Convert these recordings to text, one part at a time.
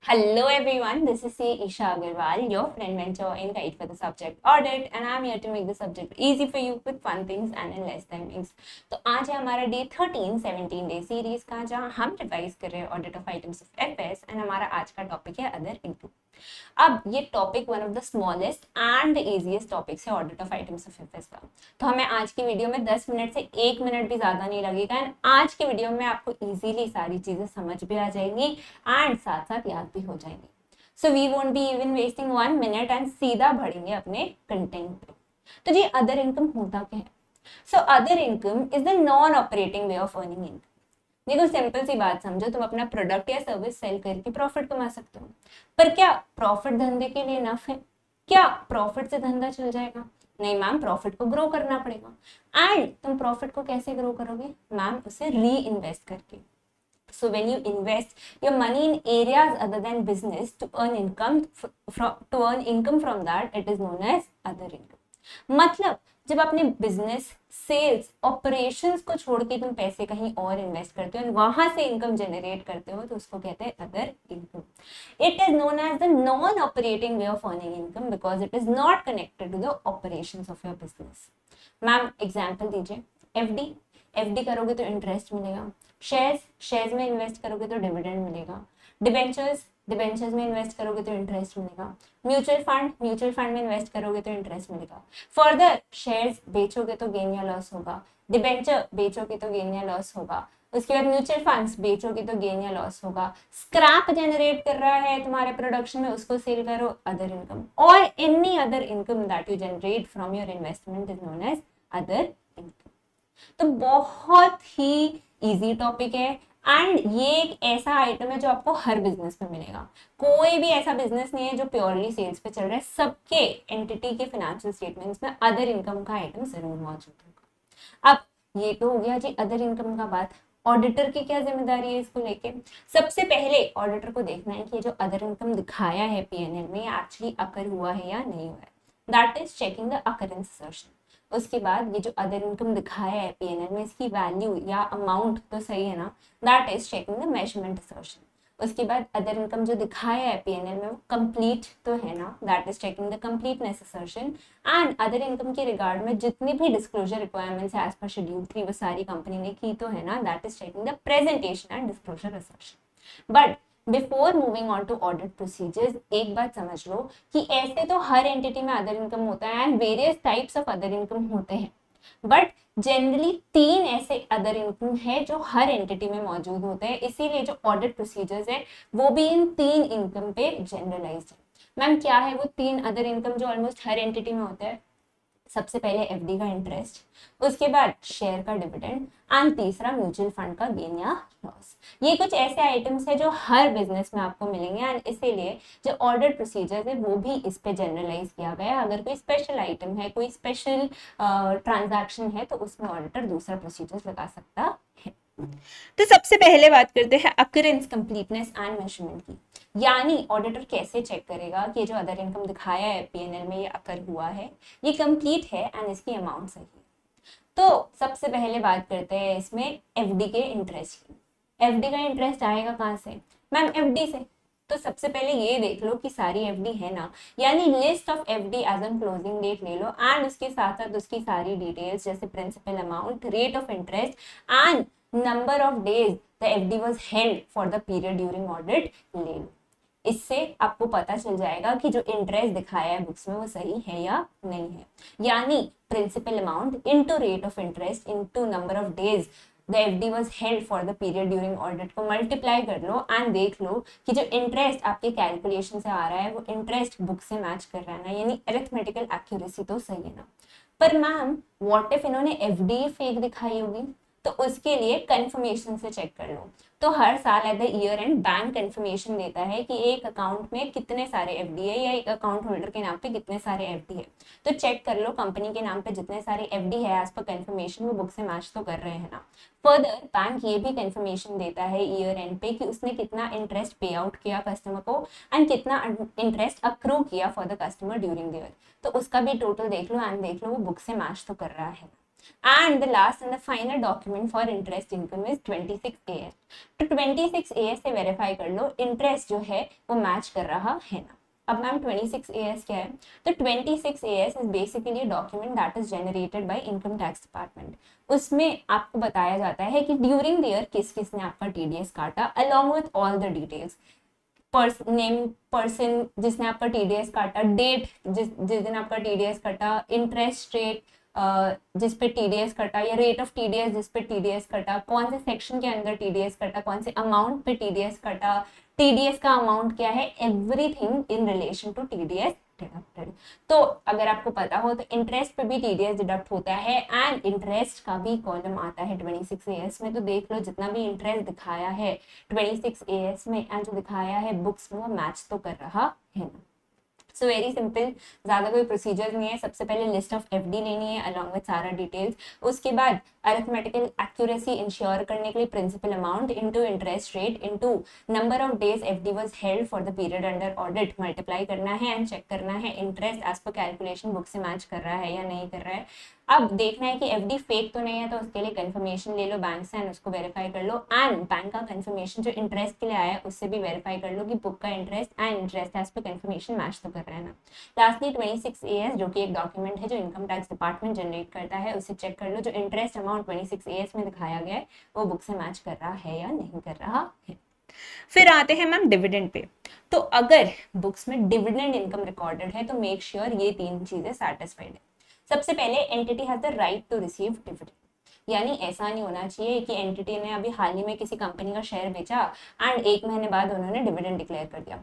Hello everyone, this is C. Isha Agarwal, your friend mentor in Guide for the Subject Audit, and I'm here to make the subject easy for you with fun things and in less timings. तो आज है हमारा day 13 17 day series का, जहां हम revise कर रहे हैं audit of items of FS and हमारा आज का टॉपिक है अदर इनकम। अब ये topic one of the smallest and easiest topics है audit of items of FS का। तो हमें आज की वीडियो में 10 मिनट से 1 मिनट भी ज्यादा नहीं लगेगा एंड आज के वीडियो में आपको इजीली सारी चीजें समझ भी आ जाएंगी एंड साथ साथ याद भी हो जाएंगी। So we won't be even wasting 1 minute and सीधा बढ़ेंगे अपने कंटेंट पे। तो जी अदर इनकम होता क्या है? So other income is the non operating way of earning income. देखो सिंपल सी बात समझो, तुम अपना प्रोडक्ट या सर्विस सेल करके प्रॉफिट कमा सकते हो, पर क्या प्रॉफिट धंधे के लिए इनफ है? क्या प्रॉफिट से धंधा चल जाएगा? नहीं मैम, प्रॉफिट को ग्रो करना पड़ेगा। एंड तुम प्रॉफिट को कैसे ग्रो करोगे मैम? उसे री इन्वेस्ट करके। So when you invest your money in areas other than business to earn income from that, it is known as other income. मतलब जब अपने बिजनेस, सेल्स, ऑपरेशंस को छोड़ के तुम पैसे कहीं और इन्वेस्ट करते हो और वहां से इनकम जनरेट करते हो तो उसको कहते हैं other income. It is known as the non operating way of earning income because it is not connected to the operations of your business. Ma'am example दीजिए। एफडी, एफडी करोगे तो इंटरेस्ट मिलेगा। शेयर्स, शेयर्स में invest करोगे तो dividend मिलेगा। Debentures, debentures में invest करोगे तो इंटरेस्ट मिलेगा। म्यूचुअल फंड, म्यूचुअल फंड में इन्वेस्ट करोगे तो इंटरेस्ट मिलेगा। फर्दर शेयर्स बेचोगे तो गेन या लॉस होगा, डिबेंचर बेचोगे तो गेन या लॉस होगा, उसके बाद म्यूचुअल फंड्स बेचोगे तो गेन या लॉस होगा। स्क्रैप जनरेट कर रहा है तुम्हारे प्रोडक्शन में, उसको सेल करो, अदर इनकम। और any other income that you generate from your investment is known as other income. तो बहुत ही इजी टॉपिक है एंड ये एक ऐसा आइटम है जो आपको हर बिजनेस में मिलेगा। कोई भी ऐसा बिजनेस नहीं है जो प्योरली सेल्स पे चल रहा है, सबके एंटिटी के फाइनेंशियल स्टेटमेंट्स में अदर इनकम का आइटम जरूर मौजूद होगा। अब ये तो हो गया जी अदर इनकम का बात। ऑडिटर की क्या जिम्मेदारी है इसको लेके? सबसे पहले ऑडिटर को देखना है कि ये जो अदर इनकम दिखाया है पीएनएल में एक्चुअली अकर हुआ है या नहीं हुआ है। That is checking the occurrence assertion. उसके बाद ये जो अदर इनकम दिखाया है पीएनएल में, इसकी वैल्यू या अमाउंट तो सही है ना? That is checking the measurement assertion. उसके बाद अदर इनकम जो दिखाया है पीएनएल में वो कंप्लीट तो है ना? That is checking the completeness assertion. And other income के रिगार्ड में जितनी भी डिस्क्लोजर रिक्वायरमेंट्स एज पर शेड्यूल 3 वो सारी कंपनी ने की तो है ना? That is checking the presentation and disclosure assertion. But before moving on to audit procedures, एक बात समझ लो कि ऐसे तो हर एंटिटी में अदर इनकम होता है and various types of other income होते हैं, बट जनरली 3 ऐसे अदर इनकम है जो हर एंटिटी में मौजूद होते हैं। इसीलिए जो ऑडिट प्रोसीजर्स है वो भी इन 3 इनकम पे जनरलाइज्ड है। मैम क्या है वो 3 अदर इनकम जो ऑलमोस्ट हर एंटिटी में होता है? सबसे पहले एफडी का इंटरेस्ट, उसके बाद शेयर का डिविडेंड एंड तीसरा म्यूचुअल फंड का गेन या लॉस। ये कुछ ऐसे आइटम्स है जो हर बिजनेस में आपको मिलेंगे एंड इसीलिए जो ऑडिट प्रोसीजर है वो भी इस पे जनरलाइज किया गया है। अगर कोई स्पेशल आइटम है, कोई स्पेशल ट्रांजैक्शन है तो उसमें ऑडिटर दूसरा प्रोसीजर लगा सकता है। तो सबसे पहले बात करते हैं अकरेंस, कंप्लीटनेस एंड मेजरमेंट की। यानी ऑडिटर कैसे चेक करेगा कि जो अदर इनकम दिखाया है पीएनएल में ये अकर हुआ है, ये कंप्लीट है एंड इसकी अमाउंट सही है। तो सबसे पहले बात करते हैं इसमें एफडी के इंटरेस्ट की। एफडी का इंटरेस्ट आएगा कहाँ से? मैम एफडी से। तो सबसे पहले ये देख लो कि सारी एफडी है ना, यानी list of FD as on closing date ले लो एंड उसके साथ साथ उसकी सारी डिटेल्स जैसे principal amount, rate of interest and number of days the FD was held for the period during audit ले लो। इससे आपको पता चल जाएगा कि जो इंटरेस्ट दिखाया है बुक्स में वो सही है या नहीं है। यानी principal amount into rate of interest into number of days the FD was held for the period during audit को मल्टीप्लाई कर लो एंड देख लो कि जो इंटरेस्ट आपके कैलकुलेशन से आ रहा है वो इंटरेस्ट बुक से मैच कर रहा है ना, यानी अरिथमेटिकल एक्यूरेसी तो सही है ना। पर मैम व्हाट इफ इन्होंने एफडी फेक दिखाई होगी? तो उसके लिए कंफर्मेशन से चेक कर लो। तो हर साल at the year and bank confirmation देता है कि एक अकाउंट में कितने सारे एफडी है या एक अकाउंट होल्डर के नाम पे कितने सारे एफडी है। तो चेक कर लो कंपनी के नाम पे जितने सारे एफडी है एज पर कंफर्मेशन वो बुक से मैच तो कर रहे हैं ना। फर्दर बैंक ये भी कंफर्मेशन देता है ईयर एंड पे कि उसने कितना इंटरेस्ट पे आउट किया कस्टमर को एंड कितना इंटरेस्ट अक्रू किया for the customer during the year. तो उसका भी टोटल देख लो एंड देख लो वो बुक से मैच तो कर रहा है। And the last and the final document for interest income is 26 AS। तो 26 AS से वेरीफाई कर लो इंटरेस्ट जो है वो मैच कर रहा है ना। अब मैम 26 AS क्या है? तो 26 AS is basically document that is generated by income tax department. उसमें आपको बताया जाता है कि ड्यूरिंग द ईयर किस किस ने आपका टीडीएस काटा, along with all the details, name person जिसने आपका टीडीएस काटा, डेट जिस दिन आपका टीडीएस कटा, इंटरेस्ट रेट जिस पे टीडीएस कटा या रेट ऑफ टीडीएस जिस पे टीडीएस कटा, कौन से सेक्शन के अंदर टीडीएस कटा, कौन से अमाउंट पे टीडीएस कटा, टीडीएस का अमाउंट क्या है, everything in relation to TDS deducted. तो अगर आपको पता हो तो इंटरेस्ट पे भी टीडीएस डिडक्ट होता है एंड इंटरेस्ट का भी कॉलम आता है 26 AS में। तो देख लो जितना भी इंटरेस्ट दिखाया है 26 AS में एंड जो दिखाया है बुक्स में वो मैच तो कर रहा है ना। सो वेरी सिंपल, ज्यादा कोई प्रोसीजर नहीं है। सबसे पहले लिस्ट ऑफ एफडी लेनी है अलॉन्ग विद सारा डिटेल्स। उसके बाद अरिथमेटिकल एक्यूरेसी इंश्योर करने के लिए principal amount into interest rate into number of days FD was held for the period under audit multiply करना है एंड चेक करना है interest as per calculation book से मैच कर रहा है या नहीं कर रहा है। अब देखना है कि एफडी फेक तो नहीं है, तो उसके लिए कंफर्मेशन ले लो बैंक से एंड उसको वेरीफाई कर लो एंड बैंक का कंफर्मेशन जो इंटरेस्ट के लिए आया है उससे भी वेरीफाई कर लो कि बुक का interest and interest as per confirmation match तो कर रहा है ना। लास्टली 26 AS जो कि एक डॉक्यूमेंट है जो इनकम टैक्स डिपार्टमेंट जनरेट करता है, उसे चेक कर लो जो इंटरेस्ट अमाउंट 26 AS में दिखाया गया है वो बुक से मैच कर रहा है या नहीं कर रहा है। फिर आते हैं मैम डिविडेंड पे। तो अगर बुक्स में डिविडेंड इनकम रिकॉर्डेड है तो मेक श्योर ये तीन चीजें सैटिस्फाइड है। सबसे पहले entity has the right to receive dividend, यानी ऐसा नहीं होना चाहिए कि एंटिटी ने अभी हाल ही में किसी कंपनी का शेयर बेचा एंड 1 महीने बाद उन्होंने डिविडेंड डिक्लेयर कर दिया।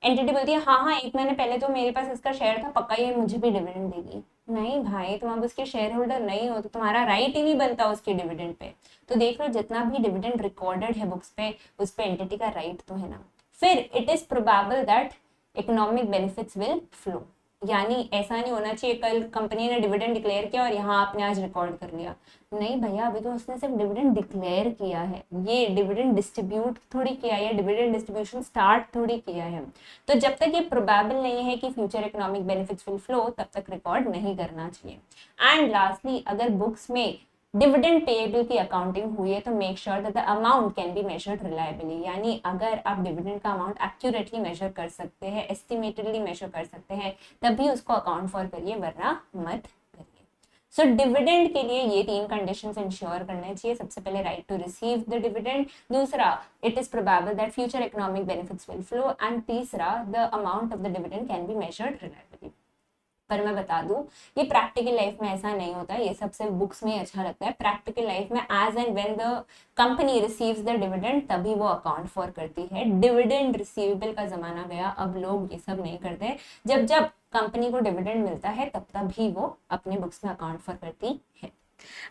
एंटिटी बोलती है हाँ हाँ 1 महीने पहले तो मेरे पास इसका शेयर था, पक्का ये मुझे भी डिविडेंड देगी। नहीं भाई, तुम अब उसके शेयर होल्डर नहीं हो तो तुम्हारा राइट ही नहीं बनता उसके डिविडेंड पे। तो देख लो जितना भी डिविडेंड रिकॉर्डेड है बुक्स पे उस पे एंटिटी का राइट तो है ना। फिर it is probable that economic benefits will flow, यानी ऐसा नहीं होना चाहिए कल कंपनी ने डिविडेंड डिक्लेयर किया और यहाँ आपने आज रिकॉर्ड कर लिया। नहीं भैया, अभी तो उसने सिर्फ डिविडेंड डिक्लेयर किया है, ये डिविडेंड डिस्ट्रीब्यूट थोड़ी किया है, डिविडेंड डिस्ट्रीब्यूशन स्टार्ट थोड़ी किया है। तो जब तक ये प्रोबेबल नहीं है कि future economic benefits will flow तब तक रिकॉर्ड नहीं करना चाहिए। एंड लास्टली अगर बुक्स में डिविडेंड पेएबल की अकाउंटिंग हुई है तो make sure that the amount can be measured reliably, यानी अगर आप डिविडेंड का अमाउंट एक्यूरेटली मेजर कर सकते हैं, एस्टिमेटेडली मेजर कर सकते हैं, तभी उसको अकाउंट फॉर करिए, वरना मत करिए। सो डिविडेंड के लिए ये तीन कंडीशंस इंश्योर करने चाहिए। सबसे पहले right to receive the dividend, दूसरा it is probable that future economic benefits will flow and तीसरा the amount of the dividend can be measured reliably. पर मैं बता दूं ये प्रैक्टिकल लाइफ में ऐसा नहीं होता, ये सब सिर्फ बुक्स में ही अच्छा लगता है। प्रैक्टिकल लाइफ में as and when the company receives the dividend तभी वो अकाउंट फॉर करती है। डिविडेंड रिसीवेबल का जमाना गया, अब लोग ये सब नहीं करते। जब जब कंपनी को डिविडेंड मिलता है तब तभी वो अपने बुक्स में अकाउंट फॉर करती है।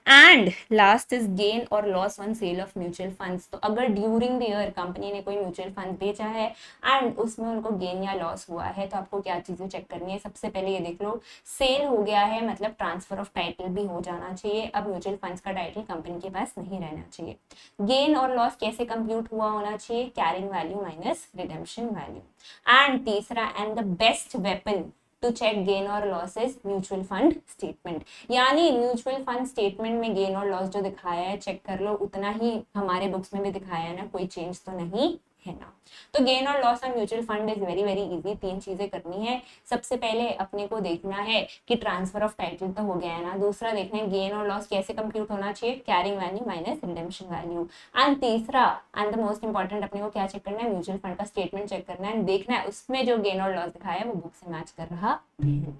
एंड लास्ट इज गेन और loss on sale of mutual funds. तो अगर ड्यूरिंग द ईयर कंपनी ने कोई म्यूचुअल फंड बेचा है एंड उसमें उनको गेन या लॉस हुआ है तो आपको क्या चीजें चेक करनी है। सबसे पहले ये देख लो सेल हो गया है, मतलब ट्रांसफर ऑफ टाइटल भी हो जाना चाहिए। अब म्यूचुअल फंड्स का टाइटल कंपनी के पास नहीं रहना चाहिए। गेन और लॉस कैसे कंप्यूट हुआ होना चाहिए, carrying value minus redemption value. And तीसरा and the best weapon to check gain और लॉसेस म्यूचुअल फंड स्टेटमेंट, यानी म्यूचुअल फंड स्टेटमेंट में गेन और लॉस जो दिखाया है चेक कर लो, उतना ही हमारे बुक्स में भी दिखाया है ना, कोई चेंज तो नहीं है ना। तो गेन और loss on mutual fund is very very easy. तीन चीजें करनी है। सबसे पहले अपने को देखना है कि ट्रांसफर ऑफ टाइटल तो हो गया है ना। दूसरा देखना है गेन और लॉस कैसे कंप्यूट होना चाहिए, carrying value minus redemption value. And तीसरा एंड द मोस्ट इंपॉर्टेंट अपने को क्या चेक करना है, म्यूचुअल फंड का स्टेटमेंट चेक करना है, देखना है उसमें जो गेन और लॉस दिखाया है वो बुक से मैच कर रहा है।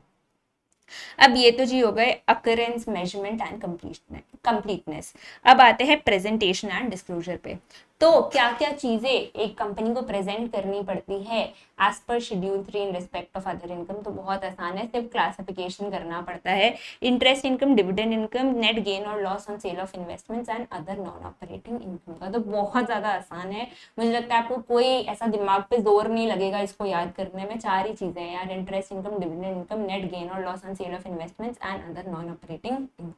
अब ये तो जी हो गए अकरेंस, मेजरमेंट एंड कंप्लीटनेस। अब आते हैं प्रेजेंटेशन एंड डिस्क्लोजर पे। तो क्या क्या चीजें एक कंपनी को प्रेजेंट करनी पड़ती है एज पर schedule 3 in respect of other income. तो बहुत आसान है, सिर्फ क्लासिफिकेशन करना पड़ता है। Interest income, dividend income, net gain और loss on sale of investments and other non operating income का। तो बहुत ज्यादा आसान है, मुझे लगता है आपको कोई ऐसा दिमाग पे जोर नहीं लगेगा इसको याद करने में। चार ही चीजें हैं यार, interest income, dividend income, net gain और loss on sale of investments and other non operating income.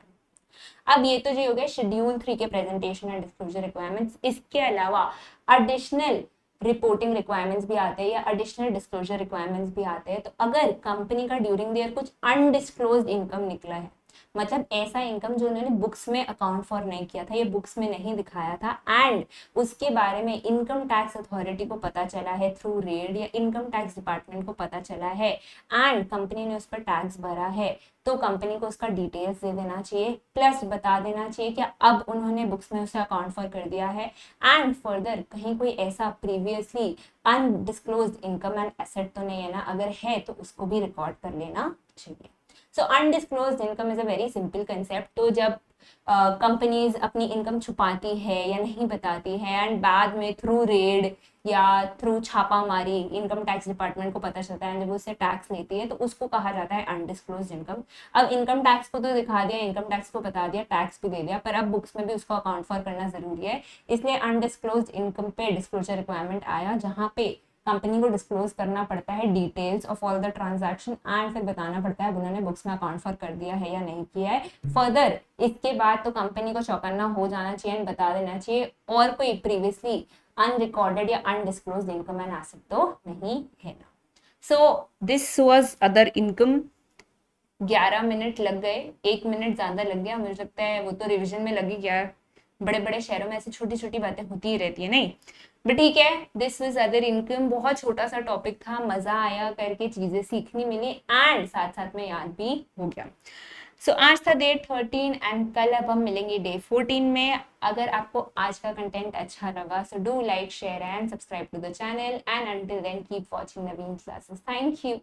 अब ये तो जी हो गया शेड्यूल 3 के प्रेजेंटेशन एंड डिस्क्लोजर रिक्वायरमेंट्स। इसके अलावा एडिशनल रिपोर्टिंग रिक्वायरमेंट्स भी आते हैं या एडिशनल डिस्क्लोजर रिक्वायरमेंट्स भी आते हैं। तो अगर कंपनी का ड्यूरिंग द ईयर कुछ अनडिस्क्लोज्ड इनकम निकला है मतलब ऐसा इनकम जो उन्होंने बुक्स में अकाउंट फॉर नहीं किया था, ये बुक्स में नहीं दिखाया था, एंड उसके बारे में इनकम टैक्स अथॉरिटी को पता चला है थ्रू रेड, या इनकम टैक्स डिपार्टमेंट को पता चला है एंड कंपनी ने उस पर टैक्स भरा है, तो कंपनी को उसका डिटेल्स दे देना चाहिए, प्लस बता देना चाहिए कि अब उन्होंने बुक्स में उसे अकाउंट फॉर कर दिया है, एंड फर्दर कहीं कोई ऐसा previously undisclosed income and asset तो नहीं है ना, अगर है तो उसको भी रिकॉर्ड कर लेना चाहिए। So undisclosed income is a very simple concept. तो जब कंपनीज अपनी इनकम छुपाती है या नहीं बताती है एंड बाद में थ्रू रेड या थ्रू छापामारी इनकम टैक्स डिपार्टमेंट को पता चलता है, जब उससे टैक्स लेती है तो उसको कहा जाता है अनडिस्क्लोज्ड इनकम। अब इनकम टैक्स को तो दिखा दिया, इनकम टैक्स को बता दिया, टैक्स भी दे दिया, पर अब बुक्स में भी उसको अकाउंट फॉर करना जरूरी है, इसलिए अनडिस्क्लोज्ड इनकम पे डिस्क्लोजर रिक्वायरमेंट आया, जहां पे कंपनी को डिस्क्लोज करना पड़ता है details of all the transaction and फिर बताना पड़ता है उन्होंने बुक्स में अकाउंट फॉर कर दिया है या नहीं किया है। फर्दर इसके बाद तो कंपनी को चौकन्ना हो जाना चाहिए, बता देना चाहिए और कोई प्रीवियसली अनरिकॉर्डेड या अनडिस्क्लोज्ड इनकम एंड एसेट तो नहीं है ना। So this was other income. 11 minute लग गए, 1 मिनट ज्यादा लग गया, मुझे लगता है वो तो रिविजन में लगी गया। बड़े बड़े शहरों में ऐसी छोटी छोटी बातें होती ही रहती है नहीं, बट ठीक है। दिस वाज अदर इनकम, बहुत छोटा सा टॉपिक था, मजा आया करके, चीजें सीखनी मिली एंड साथ साथ में याद भी हो गया। सो आज था डे 13 एंड कल अब हम मिलेंगे डे 14 में। अगर आपको आज का कंटेंट अच्छा लगा so do like share and subscribe to the channel and until then keep watching Naveen classes. Thank you.